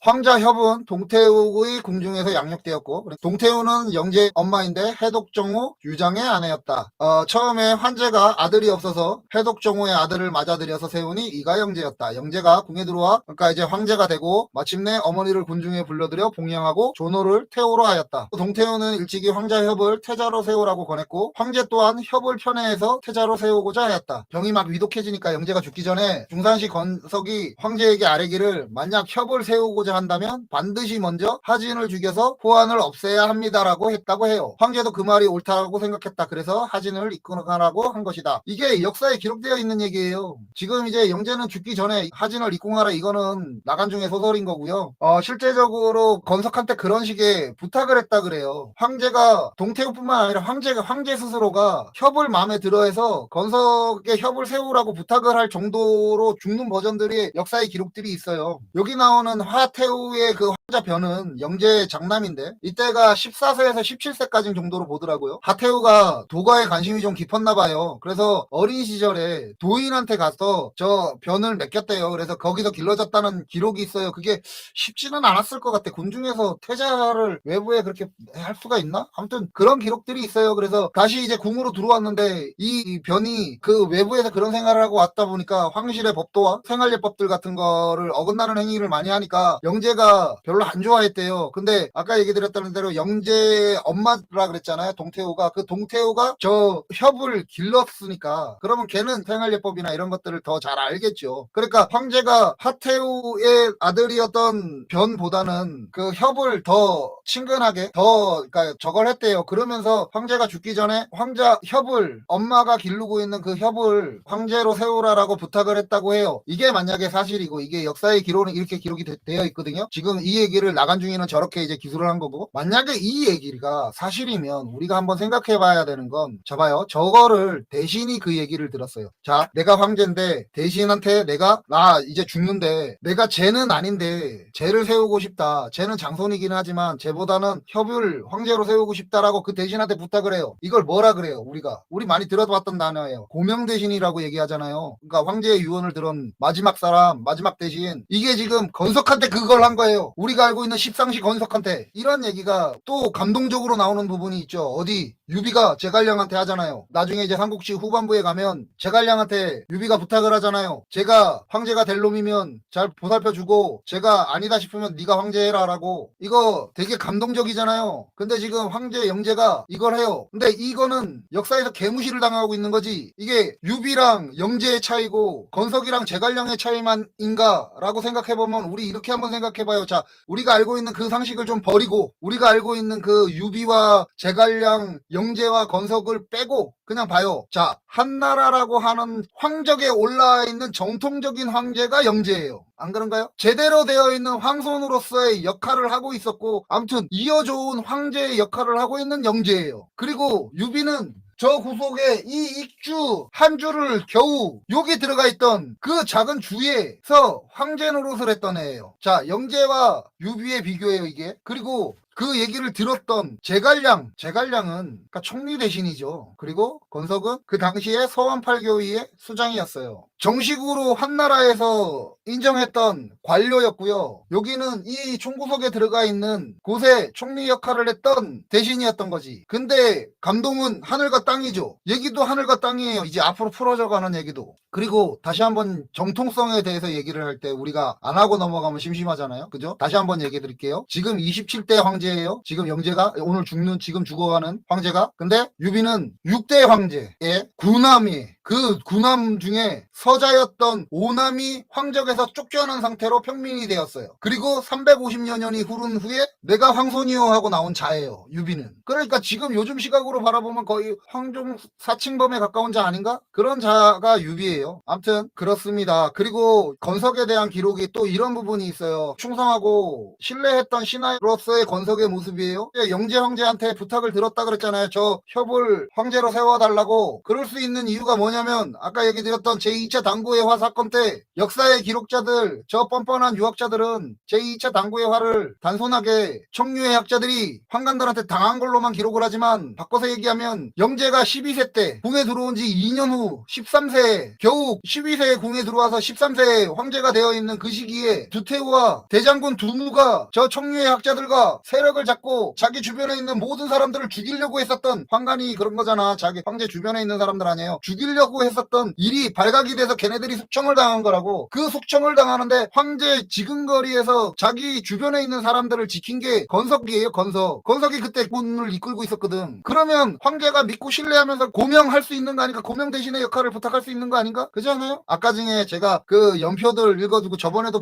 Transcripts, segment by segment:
황자 협은 동태욱의 궁중에서 양육되었고, 동태욱은 영재 엄마인데 해독정후 유장의 아내였다. 처음에 환제가 아들이 없어서 해독정후의 아들을 맞아들여서 세우니 이가 영재였다. 영재가 궁에 들어와 그러니까 이제 황제가 되고 마침내 어머니를 군중에 불러들여 봉양하고 조노를 태우로 하였다. 동태욱은 일찍이 황자 협을 태자로 세우라고 권했고, 황제 또한 협을 편애해서 태자로 세우고자 하였다. 병이 막 위독해지니까 영재가 죽기 전에 중산시 건석이 황제에게 아뢰기를 만약 협을 세우고자 한다면 반드시 먼저 하진을 죽여서 호환을 없애야 합니다라고 했다고 해요. 황제도 그 말이 옳다고 생각했다. 그래서 하진을 입궁하라고 한 것이다. 이게 역사에 기록되어 있는 얘기예요. 지금 이제 영재는 죽기 전에 하진을 입궁하라, 이거는 나간중의 소설인 거고요. 실제적으로 건석한테 그런 식의 부탁을 했다 그래요. 황제가 동태욱뿐만 아니라 황제 스스로가 협을 마음에 들어해서 건석에 협을 세우라고 부탁을 할 정도로 죽는 버전들이 역사의 기록들이 있어요. 여기 나오는 하태우의 그 황자 변은 영재의 장남인데 이때가 14세에서 17세까지 정도로 보더라고요. 하태우가 도가에 관심이 좀 깊었나 봐요. 그래서 어린 시절에 도인한테 가서 저 변을 맡겼대요. 그래서 거기서 길러졌다는 기록이 있어요. 그게 쉽지는 않았을 것 같아. 군중에서 태자를 외부에 그렇게 할 수가 있나? 아무튼 그런 기록들이 있어요. 그래서 다시 이제 궁으로 들어왔는데 이 변이 그 외부에서 그런 생활을 하고 왔다 보니까 황실의 법도와 생활예법들 같은 거를 어긋나는 행위를 많이 하니까 영재가 별로 안 좋아했대요. 근데 아까 얘기 드렸다는 대로 영재 엄마라 그랬잖아요. 동태호가. 그 동태호가 저 협을 길렀으니까 그러면 걔는 생활예법이나 이런 것들을 더 잘 알겠죠. 그러니까 황제가 하태우의 아들이었던 변보다는 그 협을 더 친근하게 그러니까 저걸 했대요. 그러면서 황제가 죽기 전에 황자 협을 엄마가 기르고 있는 그 협을 황제로 세우라라고 부탁을 했다고 해요. 이게 만약에 사실이고 이게 역사의 기록은 이렇게 기록이 되어 있거든요. 지금 이 얘기를 나간중이는 저렇게 이제 기술을 한 거고, 만약에 이 얘기가 사실이면 우리가 한번 생각해 봐야 되는 건, 자봐요. 저거를 대신이 그 얘기를 들었어요. 자, 내가 황제인데 대신한테 나 이제 죽는데 내가 쟤는 아닌데 쟤를 세우고 싶다. 쟤는 장손이긴 하지만 쟤보다는 협을 황제로 세우고 싶다라고 그 대신한테 부탁을 해요. 이걸 뭐라 그래요? 우리 많이 들어봤던 단어예요. 고명대신이라고 얘기하잖아요. 그러니까 황제의 유언을 들은 마지막 사람, 마지막 대신. 이게 지금 건석한테 그걸 한 거예요. 우리가 알고 있는 십상시 건석한테. 이런 얘기가 또 감동적으로 나오는 부분이 있죠. 어디 유비가 제갈량한테 하잖아요. 나중에 이제 삼국지 후반부에 가면 제갈량한테 유비가 부탁을 하잖아요. 제가 황제가 될 놈이면 잘 보살펴주고 제가 아니다 싶으면 네가 황제해라 라고. 이거 되게 감동적이잖아요. 근데 지금 황제 영재가 이걸 해요. 근데 이거는 역사에서 개무시를 당하고 있는 거지. 이게 유비랑 영재의 차이고 건석이랑 제갈량의 차이만인가 라고 생각해보면, 우리 이렇게 한번 생각해봐요. 자, 우리가 알고 있는 그 상식을 좀 버리고 우리가 알고 있는 그 유비와 제갈량, 영재와 건석을 빼고 그냥 봐요. 자, 한나라라고 하는 황적에 올라와 있는 정통적인 황제가 영재예요. 안 그런가요? 제대로 되어 있는 황손으로서의 역할을 하고 있었고, 아무튼 이어져온 황제의 역할을 하고 있는 영재예요. 그리고 유비는 저 구속에 이 익주 한 주를 겨우 여기 들어가 있던 그 작은 주에서 황제 노릇을 했던 애예요. 자, 영재와 유비의 비교예요, 이게. 그리고 그 얘기를 들었던 제갈량은 그러니까 총리 대신이죠. 그리고 건석은 그 당시에 서원 8교위의 수장이었어요. 정식으로 한나라에서 인정했던 관료였고요. 여기는 이 총구석에 들어가 있는 곳에 총리 역할을 했던 대신이었던 거지. 근데 감동은 하늘과 땅이죠. 얘기도 하늘과 땅이에요. 이제 앞으로 풀어져가는 얘기도. 그리고 다시 한번 정통성에 대해서 얘기를 할 때 우리가 안 하고 넘어가면 심심하잖아요. 그죠? 다시 한번 얘기해 드릴게요. 지금 27대 황제예요. 지금 영재가 오늘 지금 죽어가는 황제가. 근데 유비는 6대 황제의 구남이, 그 구남 중에 서자였던 오남이 황적에서 쫓겨난 상태로 평민이 되었어요. 그리고 350여 년이 흐른 후에 내가 황손이요 하고 나온 자예요, 유비는. 그러니까 지금 요즘 시각으로 바라보면 거의 황종 사칭범에 가까운 자 아닌가? 그런 자가 유비예요. 아무튼 그렇습니다. 그리고 건석에 대한 기록이 또 이런 부분이 있어요. 충성하고 신뢰했던 신하로서의 건석이 건석의 모습이에요? 영재 황제한테 부탁을 들었다 그랬잖아요. 저 협을 황제로 세워달라고. 그럴 수 있는 이유가 뭐냐면 아까 얘기 드렸던 제2차 당구의 화 사건 때 역사의 기록자들, 저 뻔뻔한 유학자들은 제2차 당구의 화를 단순하게 청류의 학자들이 황관들한테 당한 걸로만 기록을 하지만 바꿔서 얘기하면 영재가 12세 때 궁에 들어온 지 2년 후 13세 겨우 12세에 궁에 들어와서 13세에 황제가 되어 있는 그 시기에 두태우와 대장군 두무가 저 청류의 학자들과 세력을 잡고 자기 주변에 있는 모든 사람들을 죽이려고 했었던 황관이 그런 거잖아. 자기 황제 주변에 있는 사람들 아니에요. 죽이려고 했었던 일이 발각이 돼서 걔네들이 숙청을 당한 거라고. 그 숙청을 당하는데 황제 지근거리에서 자기 주변에 있는 사람들을 지킨 게 건석이에요. 건석이 그때 군을 이끌고 있었거든. 그러면 황제가 믿고 신뢰하면서 고명할 수 있는 거 아닌가? 고명 대신의 역할을 부탁할 수 있는 거 아닌가? 그렇지 않아요? 아까 중에 제가 그 연표들 읽어주고 저번에도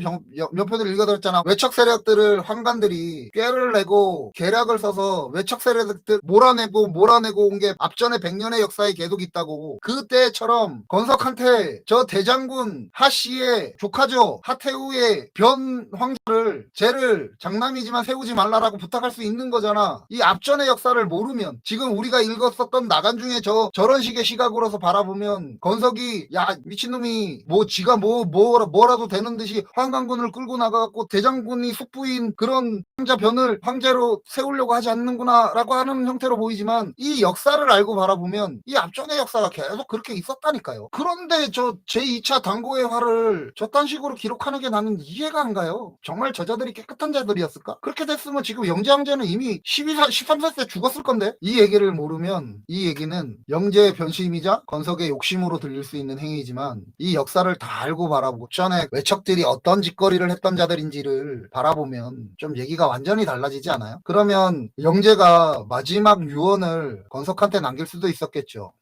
연표들 읽어드렸잖아. 외척 세력들을 황관들이 꾀를 내고 계략을 써서 외척 세력들 몰아내고 온 게 앞전에 100년의 역사에 계속 있다고. 그때처럼 건석한테 저 대장군 하씨의 조카죠. 하태우의 변 황제를 쟤를 장남이지만 세우지 말라라고 부탁할 수 있는 거잖아. 이 앞전의 역사를 모르면 지금 우리가 읽었었던 나간 중에 저런 식의 시각으로서 바라보면 건석이 야 미친놈이 뭐 지가 뭐라도 되는 듯이 황강군을 끌고 나가갖고 대장군이 숙부인 그런 황자 변을 황제로 세우려고 하지 않는구나 라고 하는 형태로 보이지만 이 역사를 알고 바라보면 이 앞전의 역사가 계속 그렇게 있었다니까요. 그런데 저 제2차 당고의 화를 저딴 식으로 기록하는 게 나는 이해가 안 가요. 정말 저자들이 깨끗한 자들이었을까? 그렇게 됐으면 지금 영재 황제는 이미 13세 때 죽었을 건데. 이 얘기를 모르면 이 얘기는 영재의 변심이자 건석의 욕심으로 들릴 수 있는 행위이지만 이 역사를 다 알고 바라보고 전에 외척들이 어떤 짓거리를 했던 자들인지를 바라보면 좀 얘기가 완전히 달라지지 않아요? 그러면 영재가 마지막 유언을 건석한테 남길 수도 있었겠죠.